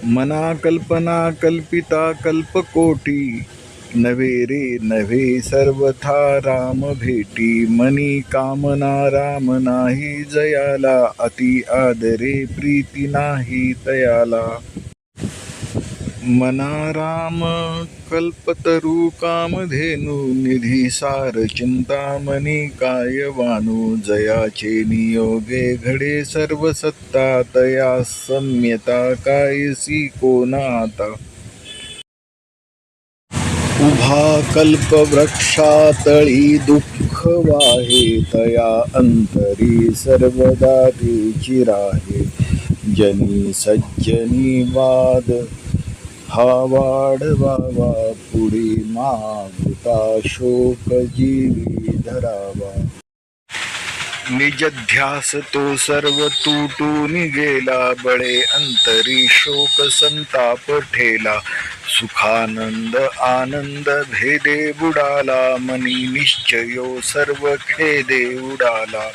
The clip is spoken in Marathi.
मना कल्पना कल्पिता कल्पकोटी, नवे रे नव्हे सर्वथा राम भेटी. मनी कामना राम नाही जयाला, अति आदरे प्रीती नाही तयाला. मना राम कल्पतरू कामधेनु, निधी सार चिंतामणी काय वानू. जयाचे नियोगे घडे सर्व सत्ता, तया सम्यता कायसी कोण आता. उभा कल्पवृक्षातळी दुःख वाहे, तया अंतरी सर्वदा तेची राहे. जनी सज्जनी वाद हा वाढवावा, पुढे मागुता शोक जीवी धरावा. निजध्यास तो सर्व तुटून गेला, बळे अंतरी शोक संताप ठेला. सुखानंद आनंद भेदे बुडाला, मनी निश्चयो सर्व खेदे उडाला.